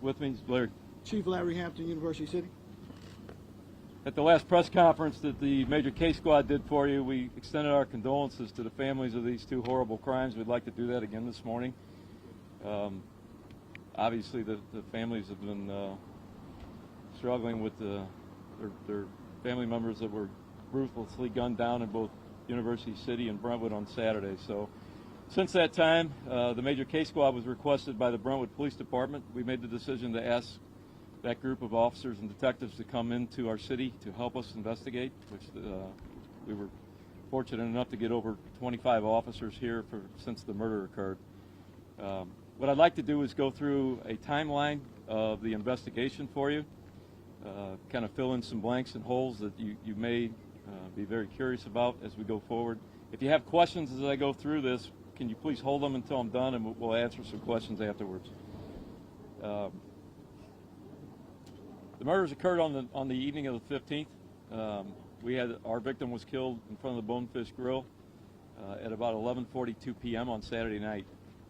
With me is Larry. Chief Larry Hampton, University City. At the last press conference that the Major Case Squad did for you, we extended our condolences to the families of these two horrible crimes. We'd like to do that again this morning. Obviously, the families have been struggling with their family members that were ruthlessly gunned down in both University City and Brentwood on Saturday. So since that time, the Major Case Squad was requested by the Brentwood Police Department. We made the decision to ask that group of officers and detectives to come into our city to help us investigate, which we were fortunate enough to get over 25 officers here since the murder occurred. What I'd like to do is go through a timeline of the investigation for you, kind of fill in some blanks and holes that you may be very curious about as we go forward. If you have questions as I go through this, can you please hold them until I'm done, and we'll answer some questions afterwards. The murders occurred on the evening of the 15th. Our victim was killed in front of the Bonefish Grill at about 11:42 p.m. on Saturday night.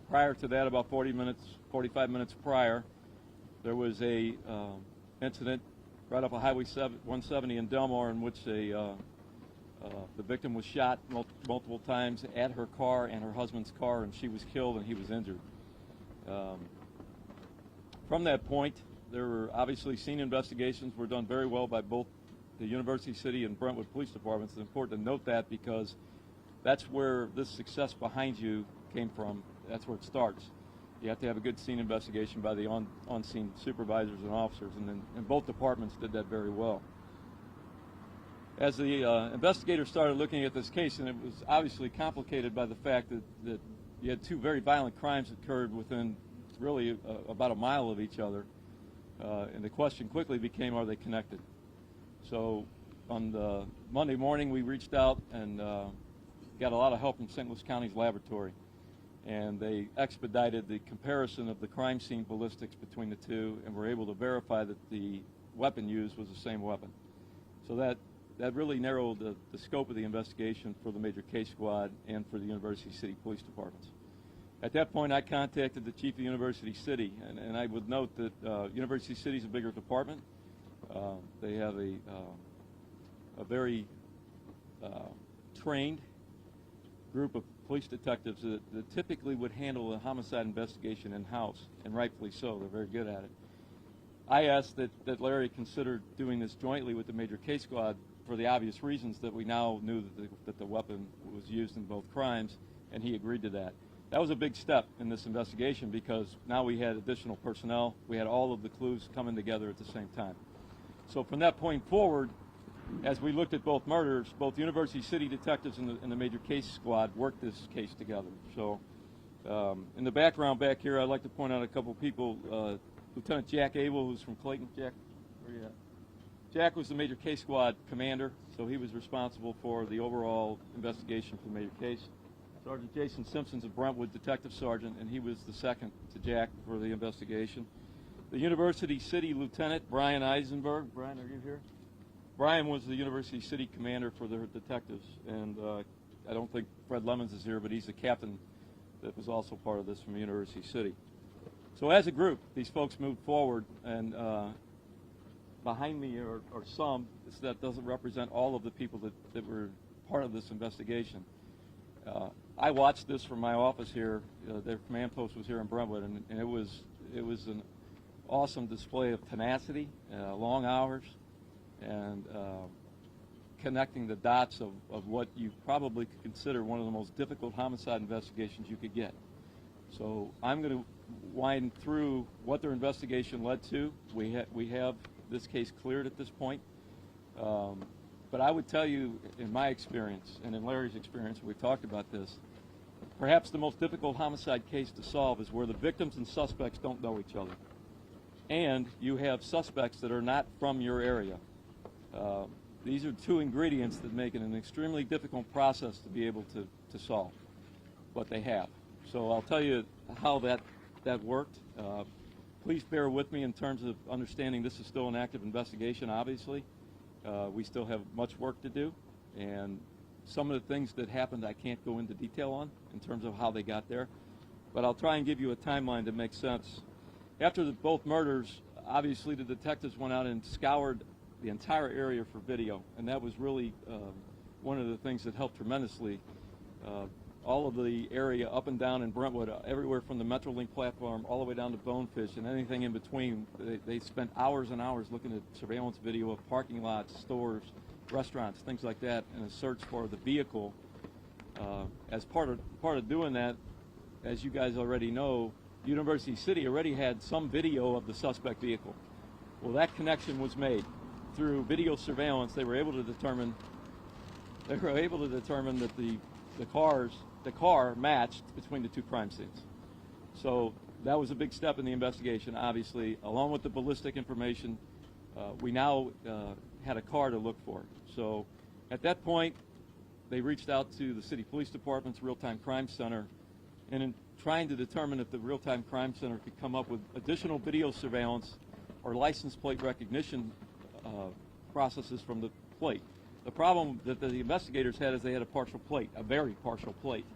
Prior to that, about 45 minutes prior, there was a incident right off of Highway 170 in Delmar in which the victim was shot multiple times at her car and her husband's car, and she was killed and he was injured. From that point, there were obviously scene investigations were done very well by both the University City and Brentwood Police Departments. It's important to note that because that's where this success behind you came from. That's where it starts. You have to have a good scene investigation by the on-scene supervisors and officers, and both departments did that very well. As the investigators started looking at this case, and it was obviously complicated by the fact that you had two very violent crimes that occurred within really about a mile of each other, and the question quickly became, are they connected? So on the Monday morning, we reached out and got a lot of help from St. Louis County's laboratory, and they expedited the comparison of the crime scene ballistics between the two, and were able to verify that the weapon used was the same weapon. So that really narrowed the scope of the investigation for the Major Case Squad and for the University City Police Departments. At that point, I contacted the chief of University City, and I would note that University City is a bigger department. They have a very trained group of police detectives that typically would handle a homicide investigation in-house, and rightfully so. They're very good at it. I asked that Larry consider doing this jointly with the Major Case Squad for the obvious reasons that we now knew that the weapon was used in both crimes, and he agreed to that. That was a big step in this investigation because now we had additional personnel. We had all of the clues coming together at the same time. So from that point forward, as we looked at both murders, both University City detectives and the Major Case Squad worked this case together. So in the background back here, I'd like to point out a couple people. Lieutenant Jack Abel, who's from Clayton. Jack, where are you at? Jack was the Major Case Squad commander, so he was responsible for the overall investigation for the Major Case. Sergeant Jason Simpson's a Brentwood detective sergeant, and he was the second to Jack for the investigation. The University City Lieutenant, Brian Eisenberg. Brian, are you here? Brian was the University City commander for the detectives, and I don't think Fred Lemons is here, but he's the captain that was also part of this from University City. So as a group, these folks moved forward, and behind me are some. That doesn't represent all of the people that were part of this investigation. I watched this from my office here. Their command post was here in Brentwood, and it was an awesome display of tenacity, long hours, and connecting the dots of what you probably could consider one of the most difficult homicide investigations you could get. So I'm going to wind through what their investigation led to. We have this case cleared at this point. But I would tell you, in my experience, and in Larry's experience, we've talked about this, perhaps the most difficult homicide case to solve is where the victims and suspects don't know each other. And you have suspects that are not from your area. These are two ingredients that make it an extremely difficult process to be able to solve, but they have. So I'll tell you how that worked. Please bear with me in terms of understanding this is still an active investigation, obviously. We still have much work to do, and some of the things that happened I can't go into detail on in terms of how they got there, but I'll try and give you a timeline that makes sense. After both murders, obviously the detectives went out and scoured the entire area for video, and that was really one of the things that helped tremendously. All of the area up and down in Brentwood, everywhere from the Metrolink platform all the way down to Bonefish and anything in between, they spent hours and hours looking at surveillance video of parking lots, stores, restaurants, things like that, in a search for the vehicle. As part of doing that, as you guys already know, University City already had some video of the suspect vehicle. Well, that connection was made through video surveillance. They were able to determine that the car matched between the two crime scenes. So that was a big step in the investigation, obviously. Along with the ballistic information, we now had a car to look for. So at that point, they reached out to the City Police Department's Real-Time Crime Center, and in trying to determine if the Real-Time Crime Center could come up with additional video surveillance or license plate recognition processes from the plate. The problem that the investigators had is they had a partial plate, a very partial plate.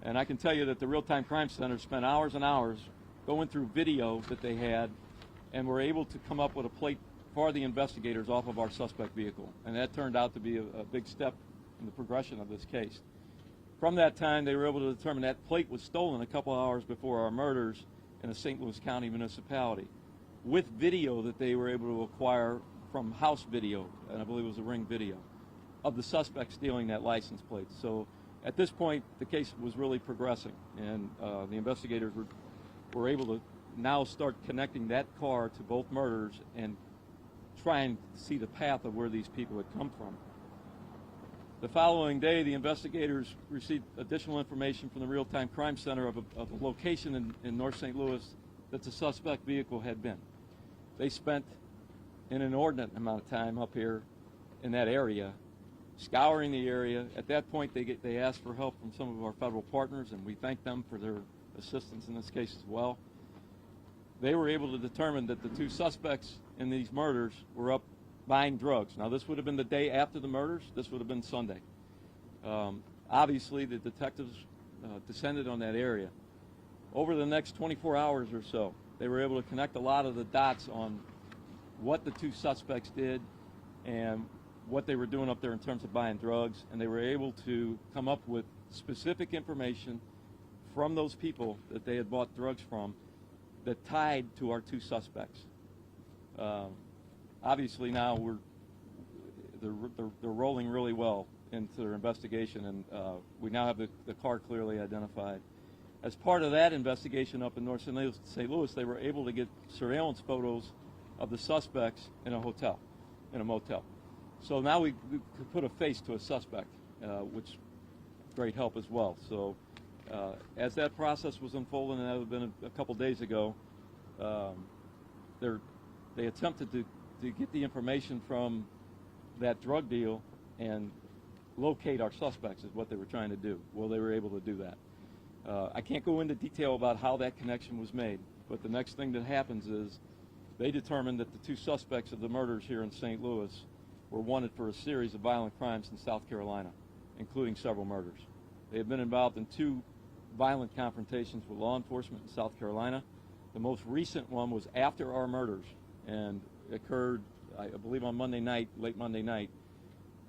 And I can tell you that the Real-Time Crime Center spent hours and hours going through video that they had and were able to come up with a plate for the investigators off of our suspect vehicle. And that turned out to be a big step in the progression of this case. From that time, they were able to determine that plate was stolen a couple hours before our murders in a St. Louis County municipality, with video that they were able to acquire from house video, and I believe it was a Ring video, of the suspect stealing that license plate. So at this point, the case was really progressing, and the investigators were able to now start connecting that car to both murders and try and see the path of where these people had come from. The following day, the investigators received additional information from the Real-Time Crime Center of a location in North St. Louis that the suspect vehicle had been. They spent an inordinate amount of time up here in that area, scouring the area. At that point, they asked for help from some of our federal partners, and we thank them for their assistance in this case as well. They were able to determine that the two suspects in these murders were up buying drugs. Now, this would have been the day after the murders. This would have been Sunday. Obviously, the detectives descended on that area. Over the next 24 hours or so, they were able to connect a lot of the dots on what the two suspects did and what they were doing up there in terms of buying drugs, and they were able to come up with specific information from those people that they had bought drugs from that tied to our two suspects. Obviously now they're rolling really well into their investigation, and we now have the car clearly identified. As part of that investigation up in North St. Louis, they were able to get surveillance photos of the suspects in a hotel, in a motel. So now we could put a face to a suspect, which great help as well. So as that process was unfolding, and that had been a couple days ago, they attempted to get the information from that drug deal and locate our suspects is what they were trying to do. Well, they were able to do that. I can't go into detail about how that connection was made, but the next thing that happens is they determined that the two suspects of the murders here in St. Louis were wanted for a series of violent crimes in South Carolina, including several murders. They had been involved in two violent confrontations with law enforcement in South Carolina. The most recent one was after our murders and occurred, I believe, on Monday night, late Monday night.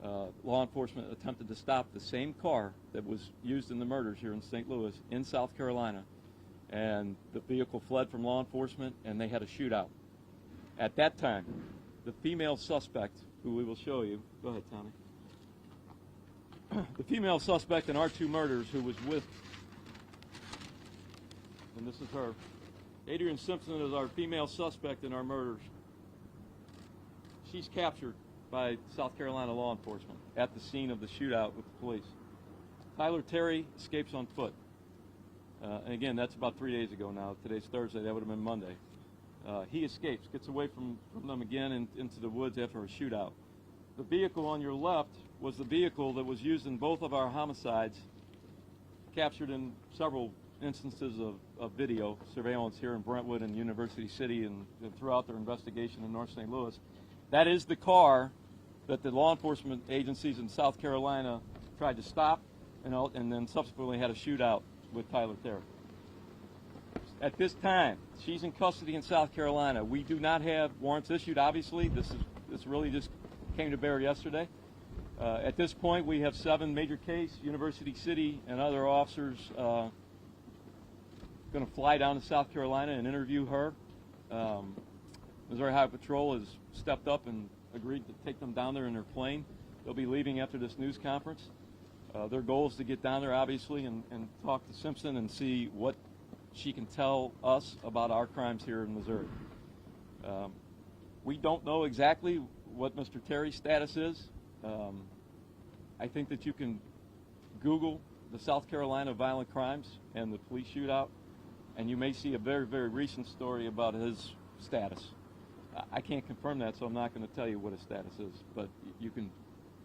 Law enforcement attempted to stop the same car that was used in the murders here in St. Louis in South Carolina, and the vehicle fled from law enforcement, and they had a shootout. At that time, the female suspect, who we will show you, go ahead, Tommy. The female suspect in our two murders, who was with, and this is her, Adrienne Simpson is our female suspect in our murders. She's captured by South Carolina law enforcement at the scene of the shootout with the police. Tyler Terry escapes on foot. And again, that's about 3 days ago now. Today's Thursday. That would have been Monday. He escapes, gets away from them again into the woods after a shootout. The vehicle on your left was the vehicle that was used in both of our homicides, captured in several instances of video surveillance here in Brentwood and University City and throughout their investigation in North St. Louis. That is the car that the law enforcement agencies in South Carolina tried to stop and then subsequently had a shootout with Tyler Terry. At this time, she's in custody in South Carolina. We do not have warrants issued, obviously. This really just came to bear yesterday. At this point, we have 7 major case, University City and other officers going to fly down to South Carolina and interview her. Missouri Highway Patrol has stepped up and agreed to take them down there in their plane. They'll be leaving after this news conference. Their goal is to get down there, obviously, and talk to Simpson and see what she can tell us about our crimes here in Missouri. We don't know exactly what Mr. Terry's status is. I think that you can Google the South Carolina violent crimes and the police shootout, and you may see a very, very recent story about his status. I can't confirm that, so I'm not going to tell you what his status is, but you can.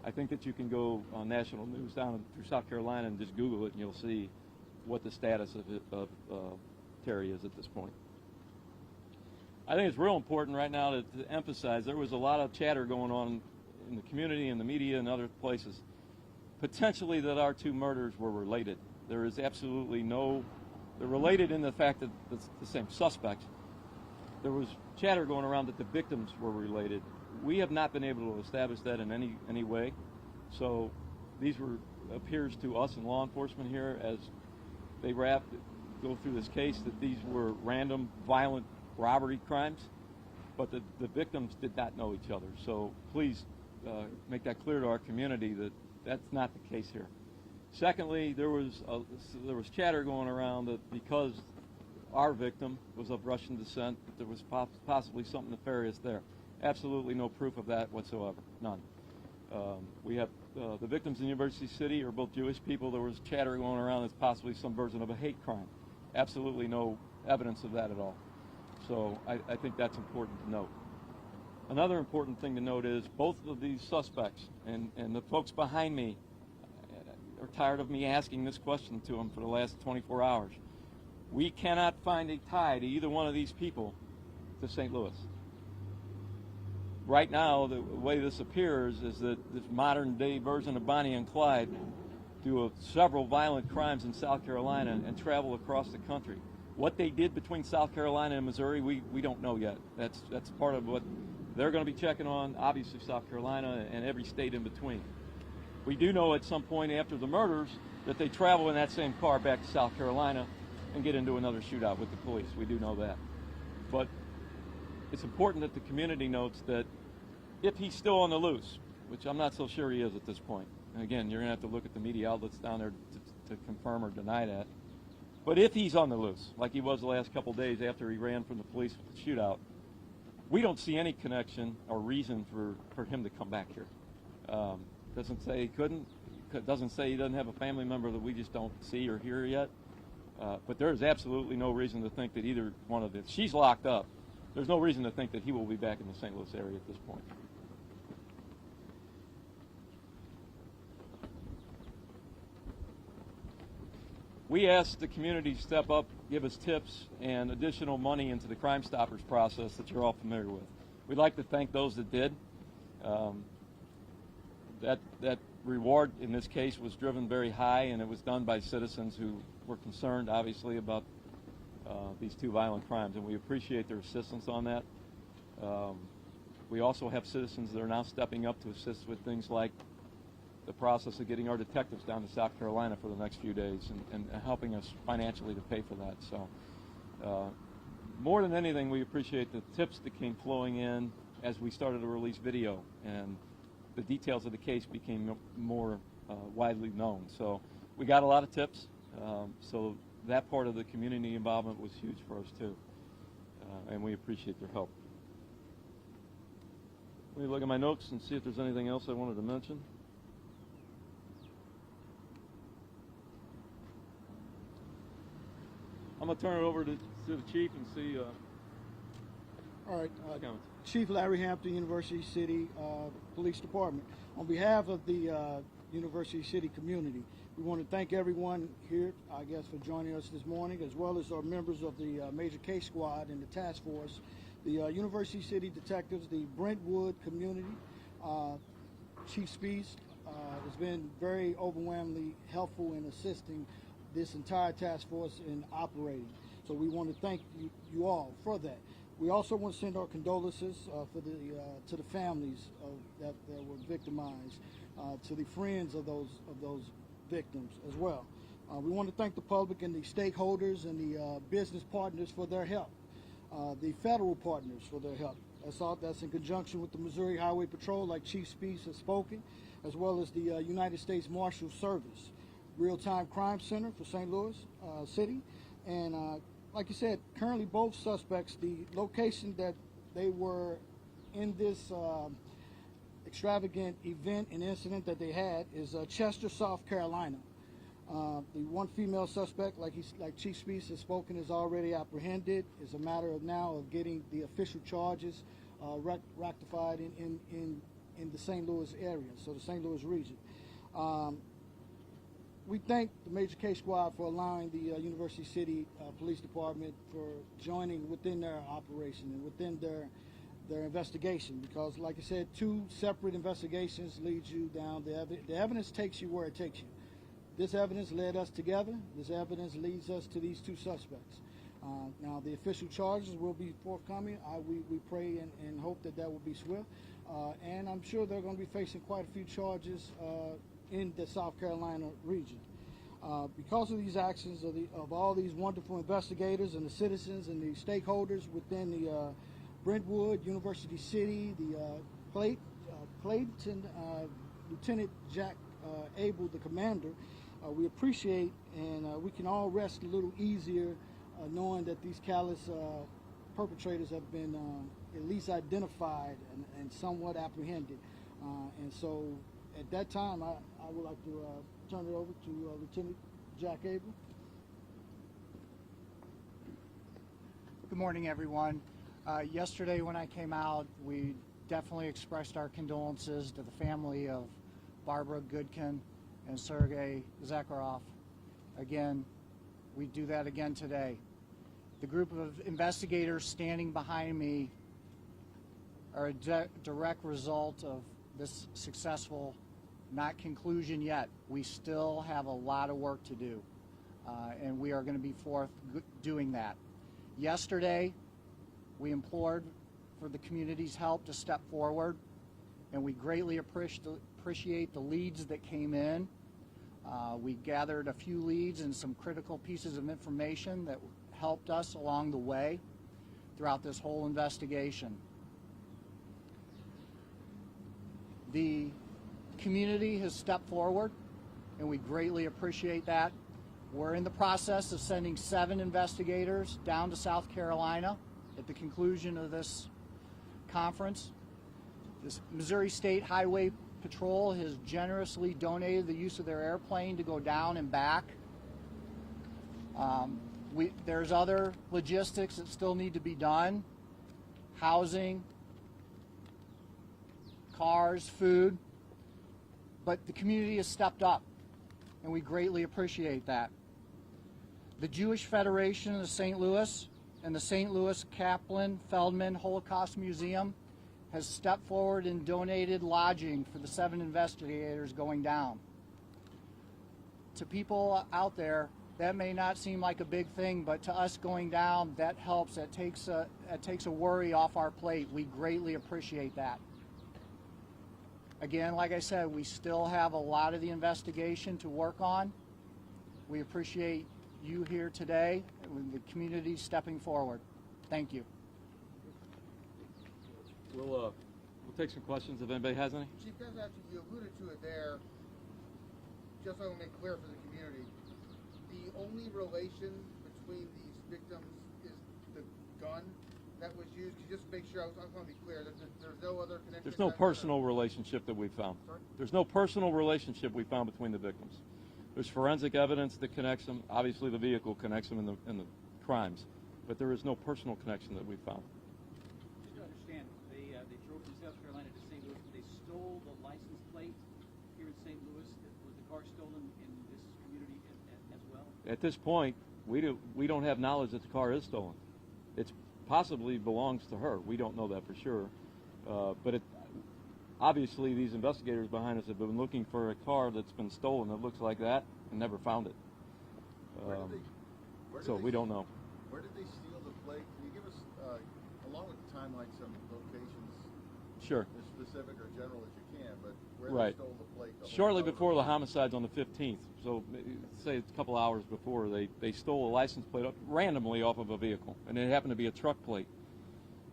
I think that you can go on national news down through South Carolina and just Google it, and you'll see what the status of Terry is at this point. I think it's real important right now to emphasize there was a lot of chatter going on in the community and the media and other places, potentially that our 2 murders were related. There is absolutely no, they're related in the fact that it's the same suspects. There was chatter going around that the victims were related. We have not been able to establish that in any way. So these appears to us in law enforcement here as they go through this case that these were random violent robbery crimes, but the victims did not know each other. So please make that clear to our community that that's not the case here. Secondly, there was chatter going around that because our victim was of Russian descent, that there was possibly something nefarious there. Absolutely no proof of that whatsoever, none. We have the victims in University City are both Jewish people. There was chatter going around as possibly some version of a hate crime. Absolutely no evidence of that at all. So I think that's important to note. Another important thing to note is both of these suspects and the folks behind me are tired of me asking this question to them for the last 24 hours. We cannot find a tie to either one of these people to St. Louis. Right now, the way this appears is that this modern-day version of Bonnie and Clyde do several violent crimes in South Carolina and travel across the country. What they did between South Carolina and Missouri, we don't know yet. That's part of what they're going to be checking on, obviously South Carolina and every state in between. We do know at some point after the murders that they travel in that same car back to South Carolina and get into another shootout with the police. We do know that. But it's important that the community notes that if he's still on the loose, which I'm not so sure he is at this point, and again, you're going to have to look at the media outlets down there to confirm or deny that, but if he's on the loose, like he was the last couple days after he ran from the police with the shootout, we don't see any connection or reason for him to come back here. Doesn't say he couldn't, doesn't say he doesn't have a family member that we just don't see or hear yet, but there is absolutely no reason to think that either one of them, she's locked up, there's no reason to think that he will be back in the St. Louis area at this point. We asked the community to step up, give us tips and additional money into the Crime Stoppers process that you're all familiar with. We'd like to thank those that did. That reward in this case was driven very high, and it was done by citizens who were concerned, obviously, about these 2 violent crimes, and we appreciate their assistance on that. We also have citizens that are now stepping up to assist with things like the process of getting our detectives down to South Carolina for the next few days and helping us financially to pay for that. So more than anything, we appreciate the tips that came flowing in as we started to release video, and the details of the case became more widely known. So we got a lot of tips, so that part of the community involvement was huge for us too, and we appreciate their help. Let me look at my notes and see if there's anything else I wanted to mention. I'm going to turn it over to the chief and see. All right, Chief Larry Hampton, University City Police Department. On behalf of the University City community, we want to thank everyone here, I guess, for joining us this morning, as well as our members of the Major Case Squad and the task force, the University City detectives, the Brentwood community. Chief Spees has been very overwhelmingly helpful in assisting this entire task force in operating. So we want to thank you all for that. We also want to send our condolences to the families that were victimized, to the friends of those victims as well. We want to thank the public and the stakeholders and the business partners for their help, the federal partners for their help. That's in conjunction with the Missouri Highway Patrol, like Chief Spees has spoken, as well as the United States Marshal Service, Real-Time Crime Center for St. Louis City, and like you said, currently both suspects, the location that they were in this extravagant event and incident that they had is Chester, South Carolina. The one female suspect, like Chief Spees has spoken, is already apprehended. It's a matter of now of getting the official charges rectified in the St. Louis area, so the St. Louis region. We thank the Major K Squad for allowing the University City Police Department for joining within their operation and within their investigation, because like I said, two separate investigations leads you down the evidence takes you where it takes you. This evidence led us together. This evidence leads us to these two suspects. Now the official charges will be forthcoming. We pray and hope that will be swift, and I'm sure they're going to be facing quite a few charges in the South Carolina region. Because of these actions of all these wonderful investigators and the citizens and the stakeholders within the Brentwood, University City, the Clayton, Lieutenant Jack Abel, the commander, we appreciate, and we can all rest a little easier knowing that these callous perpetrators have been at least identified and somewhat apprehended. And so at that time, I would like to turn it over to Lieutenant Jack Abel. Good morning, everyone. Yesterday when I came out, we definitely expressed our condolences to the family of Barbara Goodkin and Sergei Zakharov. Again, we do that again today. The group of investigators standing behind me are a direct result of this successful, not conclusion yet. We still have a lot of work to do, and we are going to be forth doing that. Yesterday, we implored for the community's help to step forward, and we greatly appreciate the leads that came in. We gathered a few leads and some critical pieces of information that helped us along the way throughout this whole investigation. The community has stepped forward, and we greatly appreciate that. We're in the process of sending 7 investigators down to South Carolina at the conclusion of this conference. This Missouri State Highway Patrol has generously donated the use of their airplane to go down and back. There's other logistics that still need to be done: housing, cars, food. But the community has stepped up, and we greatly appreciate that. The Jewish Federation of St. Louis and the St. Louis Kaplan Feldman Holocaust Museum has stepped forward and donated lodging for the 7 investigators going down. To people out there, that may not seem like a big thing, but to us going down, that helps. That takes a worry off our plate. We greatly appreciate that. Again, like I said, we still have a lot of the investigation to work on. We appreciate you here today and the community stepping forward. Thank you. We'll take some questions if anybody has any. Chief, actually, you alluded to it there. Just so I want to make clear for the community, the only relation between these victims is the gun that was used. Just make sure, I want to be clear that there's no other connection. There's no personal relationship that we found. Sorry? There's no personal relationship we found between the victims. There's forensic evidence that connects them. Obviously, the vehicle connects them in the crimes, but there is no personal connection that we found. Just to understand, they drove from South Carolina to St. Louis. They stole the license plate here in St. Louis. Was the car stolen in this community as well? At this point, we don't have knowledge that the car is stolen. It possibly belongs to her. We don't know that for sure. But obviously, these investigators behind us have been looking for a car that's been stolen that looks like that and never found it. So we don't know. Where did they steal the plate? Can you give us, along with the timeline, some locations, Sure. as specific or general as you can, but where Right. they stole the plate? The whole Shortly motor? before the homicides on the 15th, so say it's a couple hours before, they stole a license plate randomly off of a vehicle, and it happened to be a truck plate.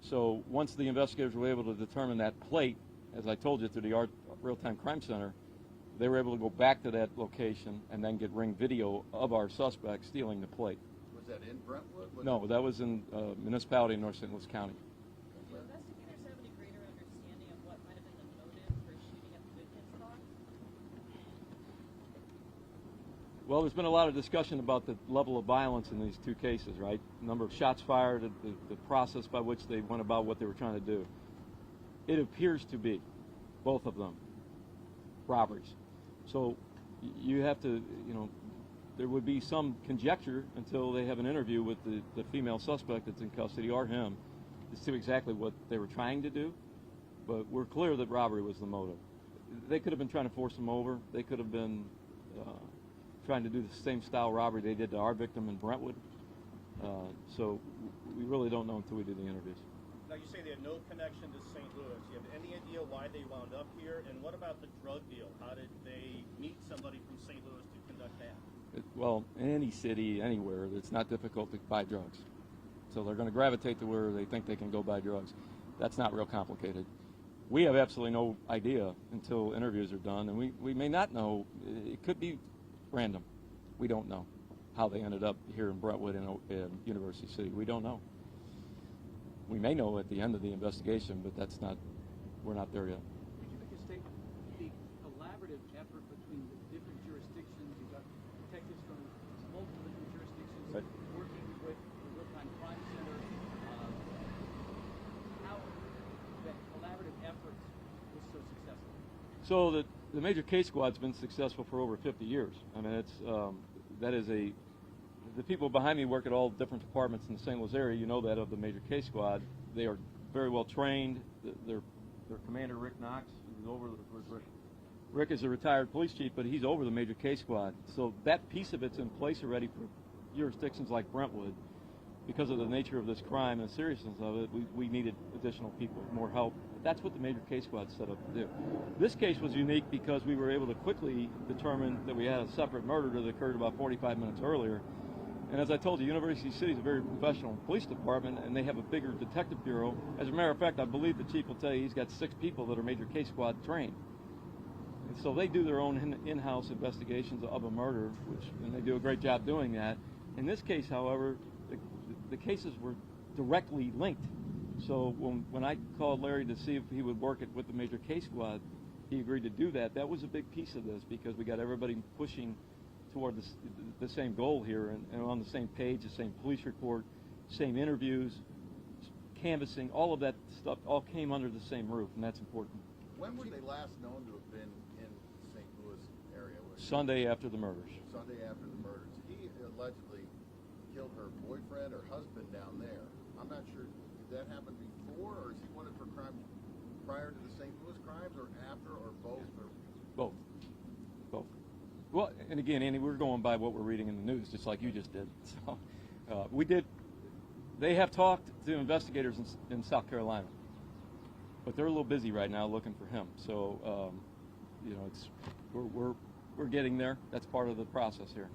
So once the investigators were able to determine that plate, as I told you through the Real-Time Crime Center, they were able to go back to that location and then get ring video of our suspect stealing the plate. Was that in Brentwood? No, that was in municipality in North St. Louis County. Do investigators have any greater understanding of what might have been the motive for shooting at the Goodkins car? Well, there's been a lot of discussion about the level of violence in these two cases, right? Number of shots fired, the process by which they went about what they were trying to do. It appears to be, both of them, robberies. So you have to, there would be some conjecture until they have an interview with the female suspect that's in custody, or him, to see exactly what they were trying to do. But we're clear that robbery was the motive. They could have been trying to force him over. They could have been trying to do the same style robbery they did to our victim in Brentwood. So we really don't know until we do the interviews. Now, you say they had no connection to St. Louis. You have any idea why they wound up here? And what about the drug deal? How did they meet somebody from St. Louis to conduct that? Well, in any city, anywhere, it's not difficult to buy drugs. So they're going to gravitate to where they think they can go buy drugs. That's not real complicated. We have absolutely no idea until interviews are done, and we may not know. It could be random. We don't know how they ended up here in Brentwood and in University City. We don't know. We may know at the end of the investigation, but we're not there yet. Could you make a statement? The collaborative effort between the different jurisdictions, you've got detectives from multiple different jurisdictions Right. working with the Real-Time Crime Center. How that collaborative effort was so successful? So the major case squad's been successful for over 50 years. I mean, the people behind me work at all different departments in the St. Louis area. You know that of the major case squad. They are very well trained. Their commander, Rick Knox, is over Rick is a retired police chief, but he's over the major case squad. So that piece of it's in place already for jurisdictions like Brentwood. Because of the nature of this crime and the seriousness of it, we needed additional people, more help. That's what the major case squad set up to do. This case was unique because we were able to quickly determine that we had a separate murder that occurred about 45 minutes earlier. And as I told you, University City is a very professional police department, and they have a bigger detective bureau. As a matter of fact, I believe the chief will tell you he's got 6 people that are major case squad trained. And so they do their own in-house investigations of a murder, and they do a great job doing that. In this case, however, the cases were directly linked. So when I called Larry to see if he would work it with the major case squad, he agreed to do that. That was a big piece of this because we got everybody pushing toward the same goal here and on the same page, the same police report, same interviews, canvassing, all of that stuff all came under the same roof, and that's important. When were they last known to have been in St. Louis area? Sunday after the murders. Sunday after the murders. He allegedly killed her boyfriend or husband down there. I'm not sure, did that happen before, or is he wanted for crime prior to the St. Louis crimes, or after, or both? Or? Both. Well, and again, Andy, we're going by what we're reading in the news, just like you just did. So they have talked to investigators in South Carolina, but they're a little busy right now looking for him. So, we're getting there. That's part of the process here.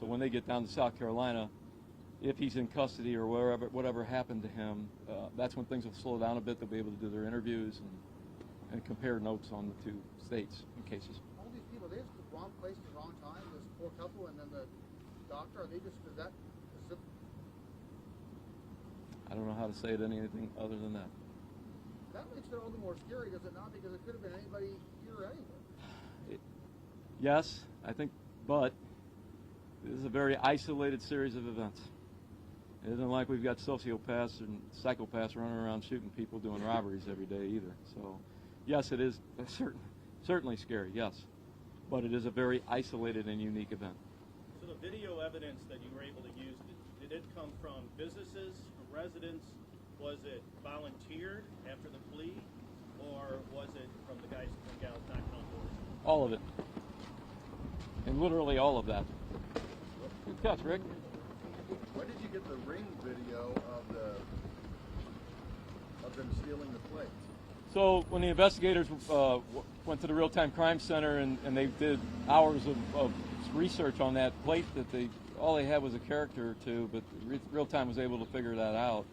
So when they get down to South Carolina, if he's in custody or whatever happened to him, that's when things will slow down a bit. They'll be able to do their interviews and compare notes on the 2 states and cases. All these people, they just the wrong place at the wrong time. This poor couple and then the doctor. Are they just is that? I don't know how to say it anything other than that. That makes it all the more scary, does it not? Because it could have been anybody here or anywhere. Yes, I think, but this is a very isolated series of events. It isn't like we've got sociopaths and psychopaths running around shooting people doing robberies every day either. So, yes, it is certainly scary, yes. But it is a very isolated and unique event. So the video evidence that you were able to use, did it come from businesses, from residents? Was it volunteered after the plea, or was it from the guys and gals knocking on doors? All of it. And literally all of that. Good catch, Rick. Where did you get the ring video of them stealing the plates? So when the investigators went to the real-time crime center and they did hours of research on that plate, that all they had was a character or two, but real-time was able to figure that out.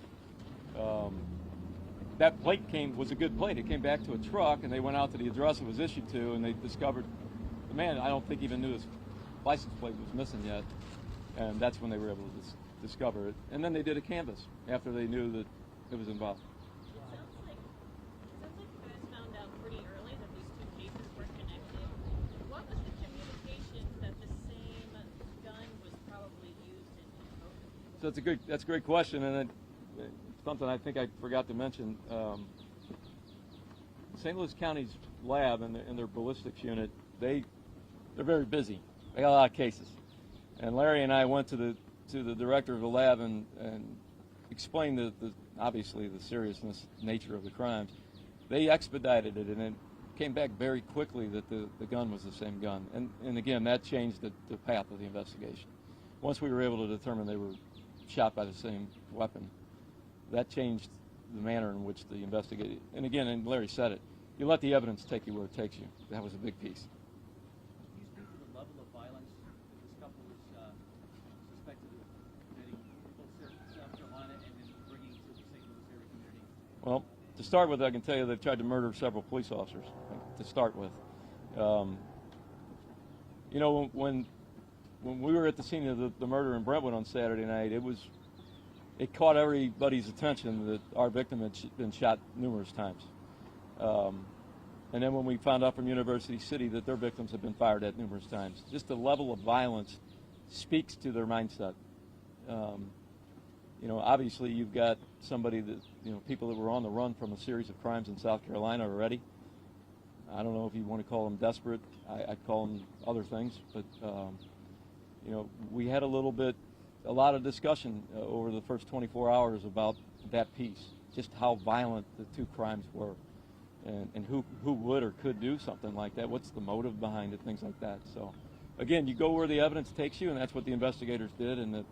That plate was a good plate. It came back to a truck, and they went out to the address it was issued to, and they discovered the man. I don't think even knew his license plate was missing yet, and that's when they were able to discover it. And then they did a canvass after they knew that it was involved. Sounds like you guys found out pretty early that these two cases were connected. What was the communication that the same gun was probably used in both? So that's a great question, and something I think I forgot to mention. St. Louis County's lab and their ballistics unit, they're very busy. They got a lot of cases, and Larry and I went to the director of the lab and explained obviously the seriousness nature of the crimes. They expedited it, and it came back very quickly that the gun was the same gun. And again, that changed the path of the investigation. Once we were able to determine they were shot by the same weapon, that changed the manner in which the investigation. And again, and Larry said it, you let the evidence take you where it takes you. That was a big piece. Can you speak to the level of violence that this couple was suspected of committing both South Carolina and then bringing to the St. Louis area community? Well, to start with, I can tell you they've tried to murder several police officers, to start with. You know, when we were at the scene of the murder in Brentwood on Saturday night, it caught everybody's attention that our victim had been shot numerous times. And then when we found out from University City that their victims had been fired at numerous times, just the level of violence speaks to their mindset. You know, obviously you've got somebody that, you know, people that were on the run from a series of crimes in South Carolina already. I don't know if you want to call them desperate. I'd call them other things. But, you know, we had a lot of discussion over the first 24 hours about that piece, just how violent the two crimes were, and who would or could do something like that. What's the motive behind it, things like that. So, again, you go where the evidence takes you, and that's what the investigators did. And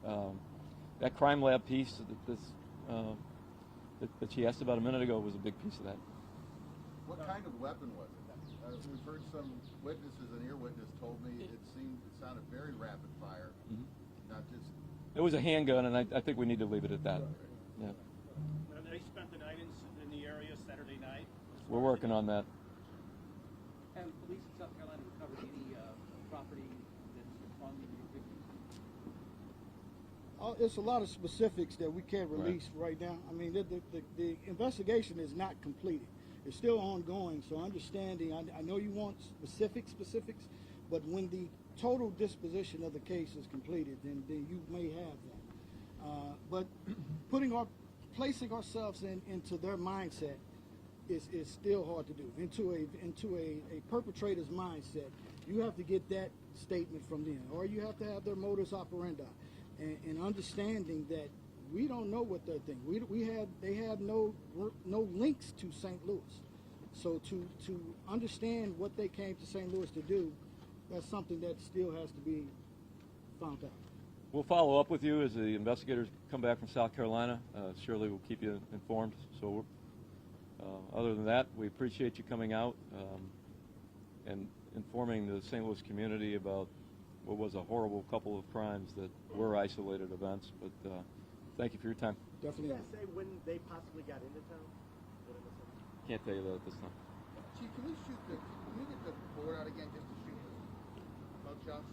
that crime lab piece that she asked about a minute ago was a big piece of that. What kind of weapon was it? We've heard some witnesses, an ear witness told me it sounded very rapid fire, not just. It was a handgun, and I think we need to leave it at that. Yeah. They spent the night in the area Saturday night. We're working on that. Have police in South Carolina recovered any property that's from your victims? It's a lot of specifics that we can't release right now. I mean, the investigation is not completed. It's still ongoing, so understanding, I know you want specifics, but when the total disposition of the case is completed, then you may have that. But placing ourselves into their mindset is still hard to do. Into a perpetrator's mindset, you have to get that statement from them, or you have to have their modus operandi, and understanding that we don't know what they're thinking. They have no links to St. Louis, so to understand what they came to St. Louis to do, that's something that still has to be found out. We'll follow up with you as the investigators come back from South Carolina. Surely we'll keep you informed. So other than that, we appreciate you coming out and informing the St. Louis community about what was a horrible couple of crimes that were isolated events. But thank you for your time. Definitely. Did you guys say when they possibly got into town? Can't tell you that at this time. Chief, can we get the board out again just to shoot the mug shots?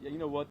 Yeah, you know what?